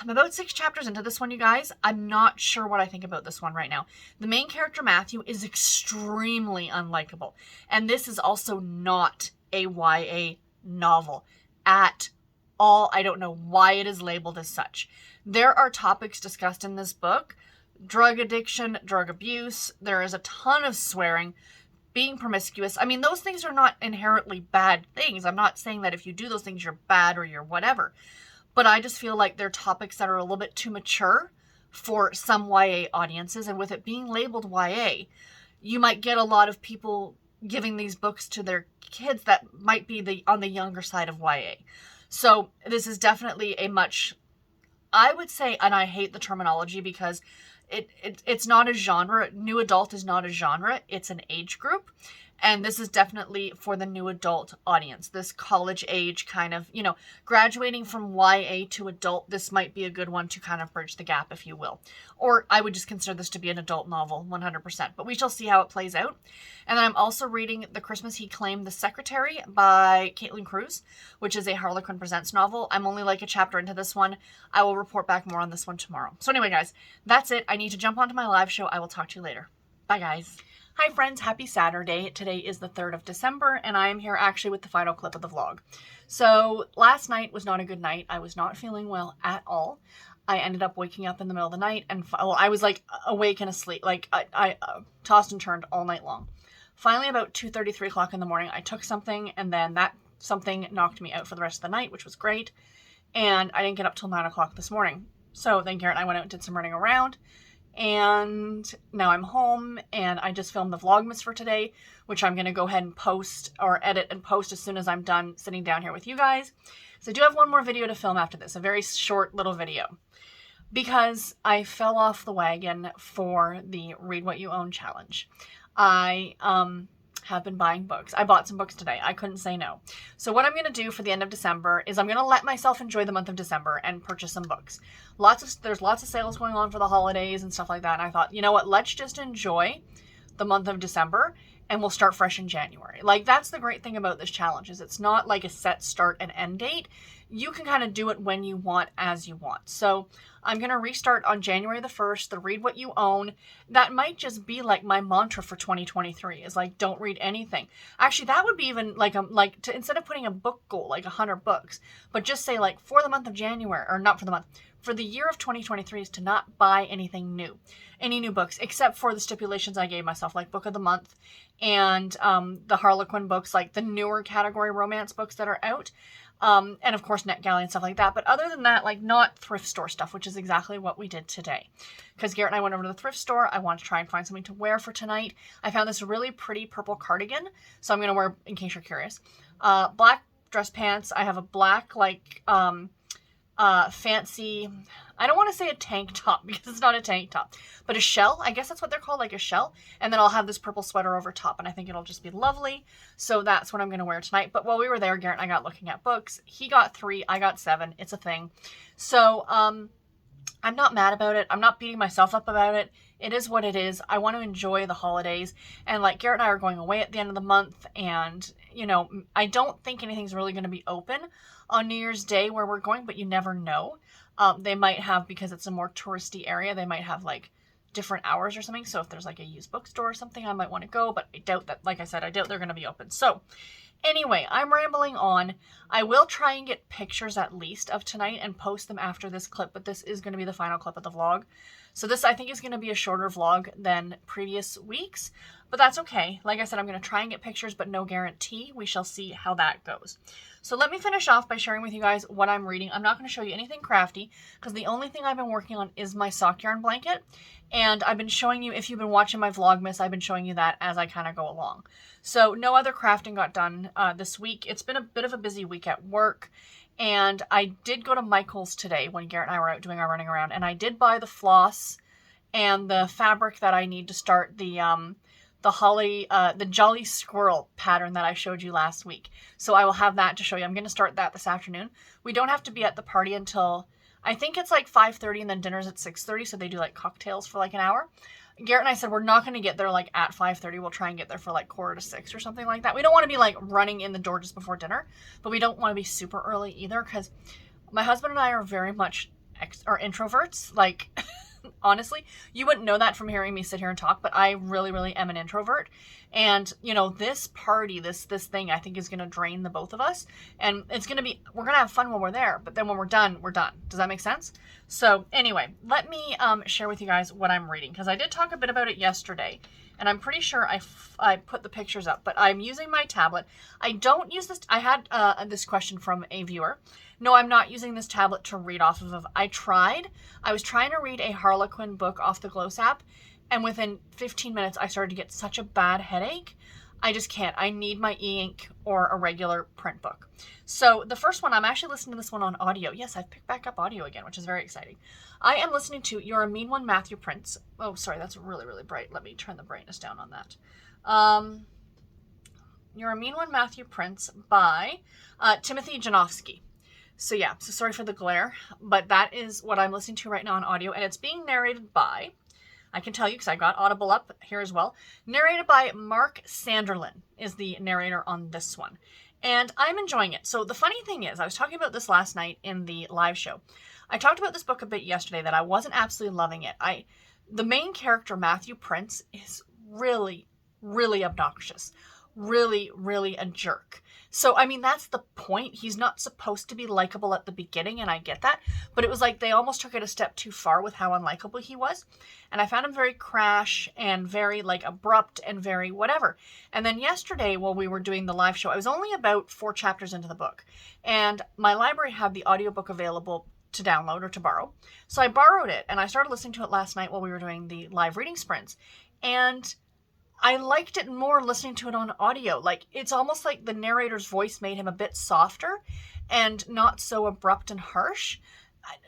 I'm about 6 chapters into this one, you guys. I'm not sure what I think about this one right now. The main character, Matthew, is extremely unlikable. And this is also not a YA novel at all. I don't know why it is labeled as such. There are topics discussed in this book. Drug addiction, drug abuse, there is a ton of swearing, being promiscuous. I mean, those things are not inherently bad things. I'm not saying that if you do those things, you're bad or you're whatever. But I just feel like they're topics that are a little bit too mature for some YA audiences. And with it being labeled YA, you might get a lot of people giving these books to their kids that might be on the younger side of YA. So this is definitely I would say, and I hate the terminology because it's not a genre. New adult is not a genre. It's an age group. And this is definitely for the new adult audience. This college age kind of, graduating from YA to adult, this might be a good one to kind of bridge the gap, if you will. Or I would just consider this to be an adult novel, 100%. But we shall see how it plays out. And then I'm also reading The Christmas He Claimed the Secretary by Caitlin Cruz, which is a Harlequin Presents novel. I'm only like a chapter into this one. I will report back more on this one tomorrow. So anyway, guys, that's it. I need to jump onto my live show. I will talk to you later. Bye, guys. Hi friends, happy Saturday. Today is the 3rd of December and I am here actually with the final clip of the vlog. So last night was not a good night. I was not feeling well at all. I ended up waking up in the middle of the night and I was like awake and asleep. Like I tossed and turned all night long. Finally about 2:30, 3 o'clock in the morning, I took something and then that something knocked me out for the rest of the night, which was great. And I didn't get up till 9 o'clock this morning. So then Garrett and I went out and did some running around. And now I'm home and I just filmed the Vlogmas for today, which I'm going to go ahead and post or edit and post as soon as I'm done sitting down here with you guys. So I do have one more video to film after this, a very short little video, because I fell off the wagon for the Read What You Own challenge. I have been buying books. I bought some books today. I couldn't say no. So what I'm going to do for the end of December is I'm going to let myself enjoy the month of December and purchase some books. There's lots of sales going on for the holidays and stuff like that. And I thought, you know what, let's just enjoy the month of December and we'll start fresh in January. Like, that's the great thing about this challenge, is it's not like a set start and end date. You can kind of do it when you want, as you want. So I'm going to restart on January the 1st, the Read What You Own. That might just be like my mantra for 2023, is like, don't read anything. Actually, that would be even like, instead of putting a book goal, like 100 books, but just say like for the month of January, or not for the month, for the year of 2023 is to not buy anything new, any new books, except for the stipulations I gave myself, like Book of the Month and the Harlequin books, like the newer category romance books that are out. And of course NetGalley and stuff like that. But other than that, like not thrift store stuff, which is exactly what we did today. Because Garrett and I went over to the thrift store. I wanted to try and find something to wear for tonight. I found this really pretty purple cardigan. So I'm going to wear, in case you're curious. Black dress pants. I have a black, like, fancy, I don't want to say a tank top because it's not a tank top, but a shell. I guess that's what they're called, like a shell. And then I'll have this purple sweater over top, and I think it'll just be lovely. So that's what I'm going to wear tonight. But while we were there, Garrett and I got looking at books. He got 3, I got 7. It's a thing. So, I'm not mad about it. I'm not beating myself up about it. It is what it is. I want to enjoy the holidays. And like Garrett and I are going away at the end of the month. And, you know, I don't think anything's really going to be open on New Year's Day where we're going, but you never know. They might have, because it's a more touristy area, they might have like different hours or something. So if there's like a used bookstore or something, I might want to go, but I doubt that, like I said, I doubt they're going to be open. So anyway, I'm rambling on. I will try and get pictures at least of tonight and post them after this clip, but this is going to be the final clip of the vlog. So this, I think, is going to be a shorter vlog than previous weeks, but that's okay. Like I said, I'm going to try and get pictures, but no guarantee. We shall see how that goes. So let me finish off by sharing with you guys what I'm reading. I'm not going to show you anything crafty because the only thing I've been working on is my sock yarn blanket. And I've been showing you, if you've been watching my Vlogmas, I've been showing you that as I kind of go along. So no other crafting got done this week. It's been a bit of a busy week at work. And I did go to Michael's today when Garrett and I were out doing our running around. And I did buy the floss and the fabric that I need to start the Jolly Squirrel pattern that I showed you last week. So I will have that to show you. I'm going to start that this afternoon. We don't have to be at the party until, I think it's like 5:30 and then dinner's at 6:30. So they do like cocktails for like an hour. Garrett and I said, we're not going to get there like at 5:30. We'll try and get there for like 5:45 or something like that. We don't want to be like running in the door just before dinner, but we don't want to be super early either because my husband and I are very much introverts. Like, honestly, you wouldn't know that from hearing me sit here and talk, but I really, really am an introvert. And, you know, this party, this thing, I think is going to drain the both of us. And it's going to be, we're going to have fun when we're there, but then when we're done, we're done. Does that make sense? So anyway, let me share with you guys what I'm reading, because I did talk a bit about it yesterday, and I'm pretty sure I put the pictures up, but I'm using my tablet. I don't use this. I had this question from a viewer. No, I'm not using this tablet to read off of. I was trying to read a Harlequin book off the Gloss app, and within 15 minutes, I started to get such a bad headache. I just can't. I need my e-ink or a regular print book. So the first one, I'm actually listening to this one on audio. Yes, I've picked back up audio again, which is very exciting. I am listening to You're a Mean One, Matthew Prince. Oh, sorry, that's really, really bright. Let me turn the brightness down on that. You're a Mean One, Matthew Prince by Timothy Janofsky. So yeah, so sorry for the glare, but that is what I'm listening to right now on audio, and it's being narrated by, I can tell you because I got Audible up here as well, narrated by Mark Sanderlin is the narrator on this one. And I'm enjoying it. So the funny thing is, I was talking about this last night in the live show. I talked about this book a bit yesterday that I wasn't absolutely loving it. The main character, Matthew Prince, is really, really obnoxious. Really, really a jerk. So, I mean, that's the point. He's not supposed to be likable at the beginning, and I get that. But it was like they almost took it a step too far with how unlikable he was. And I found him very crash and very, like, abrupt and very whatever. And then yesterday, while we were doing the live show, I was only about 4 chapters into the book. And my library had the audiobook available to download or to borrow. So I borrowed it, and I started listening to it last night while we were doing the live reading sprints. And I liked it more listening to it on audio. Like, it's almost like the narrator's voice made him a bit softer and not so abrupt and harsh.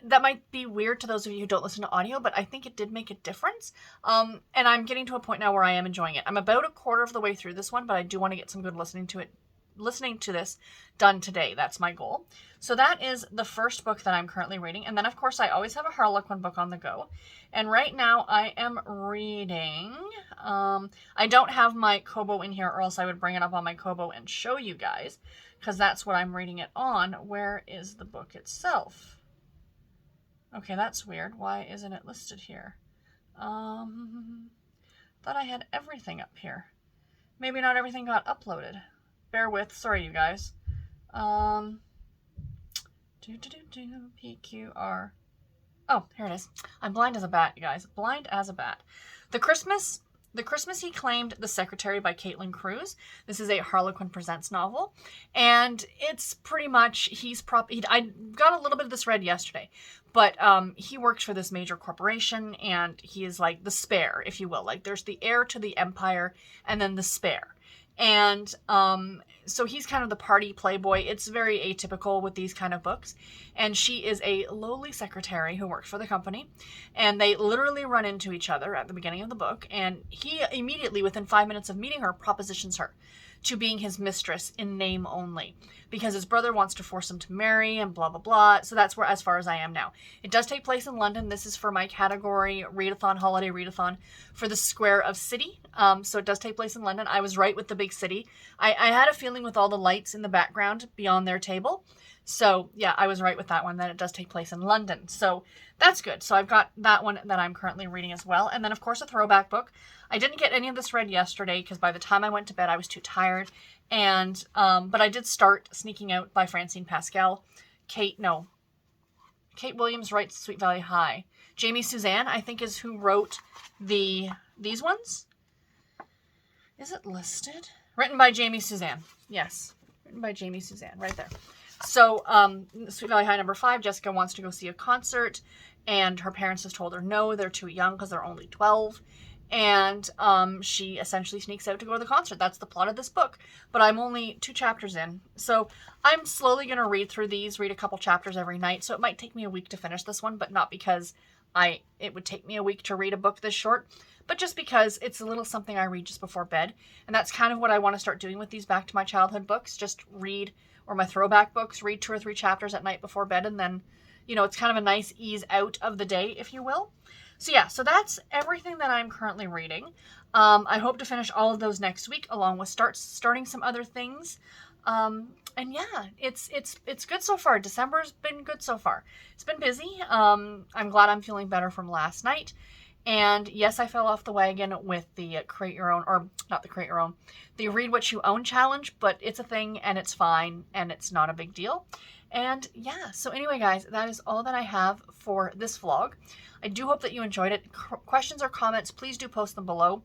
That might be weird to those of you who don't listen to audio, but I think it did make a difference. And I'm getting to a point now where I am enjoying it. I'm about a quarter of the way through this one, but I do want to get some good listening to this done today. That's my goal. So that is the first book that I'm currently reading. And then, of course, I always have a Harlequin book on the go. And right now I am reading, I don't have my Kobo in here, or else I would bring it up on my Kobo and show you guys, because that's what I'm reading it on. Where is the book itself? Okay, that's weird. Why isn't it listed here? Thought I had everything up here. Maybe not everything got uploaded. Bear with. Sorry, you guys. PQR. Oh, here it is. I'm blind as a bat, you guys. Blind as a bat. The Christmas He Claimed the Secretary by Caitlin Cruz. This is a Harlequin Presents novel. And it's pretty much, I got a little bit of this read yesterday. But he works for this major corporation, and he is like the spare, if you will. Like, there's the heir to the empire, and then the spare. And so he's kind of the party playboy. It's very atypical with these kind of books. And she is a lowly secretary who works for the company. And they literally run into each other at the beginning of the book. And he immediately, within 5 minutes of meeting her, propositions her to being his mistress in name only, because his brother wants to force him to marry and blah, blah, blah. So that's where, as far as I am now. It does take place in London. This is for my category, readathon, holiday readathon, for the Square of City. So it does take place in London. I was right with the big city. I had a feeling with all the lights in the background beyond their table. So yeah, I was right with that one, that it does take place in London. So that's good. So I've got that one that I'm currently reading as well. And then, of course, a throwback book. I didn't get any of this read yesterday because by the time I went to bed, I was too tired. And but I did start Sneaking Out by Francine Pascal. Kate Williams writes Sweet Valley High. Jamie Suzanne, I think, is who wrote these ones. Is it listed? Written by Jamie Suzanne. Yes. Written by Jamie Suzanne, right there. So, Sweet Valley High number 5, Jessica wants to go see a concert, and her parents have told her no, they're too young because they're only 12. And she essentially sneaks out to go to the concert. That's the plot of this book. But I'm only 2 chapters in. So I'm slowly going to read through these, read a couple chapters every night. So it might take me a week to finish this one, but not because it would take me a week to read a book this short, but just because it's a little something I read just before bed. And that's kind of what I want to start doing with these Back to My Childhood books. Just read, or my throwback books, read 2 or 3 chapters at night before bed. And then, you know, it's kind of a nice ease out of the day, if you will. So yeah, so that's everything that I'm currently reading. I hope to finish all of those next week, along with starting some other things. And yeah, it's good so far. December's been good so far. It's been busy. I'm glad I'm feeling better from last night. And yes, I fell off the wagon with the Create Your Own, or not the Create Your Own, the Read What You Own challenge, but it's a thing and it's fine and it's not a big deal. And yeah, so anyway, guys, that is all that I have for this vlog. I do hope that you enjoyed it. Questions or comments, please do post them below.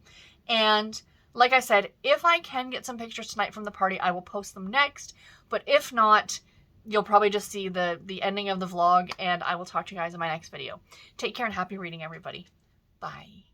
And like I said, if I can get some pictures tonight from the party, I will post them next. But if not, you'll probably just see the ending of the vlog, and I will talk to you guys in my next video. Take care and happy reading, everybody. Bye.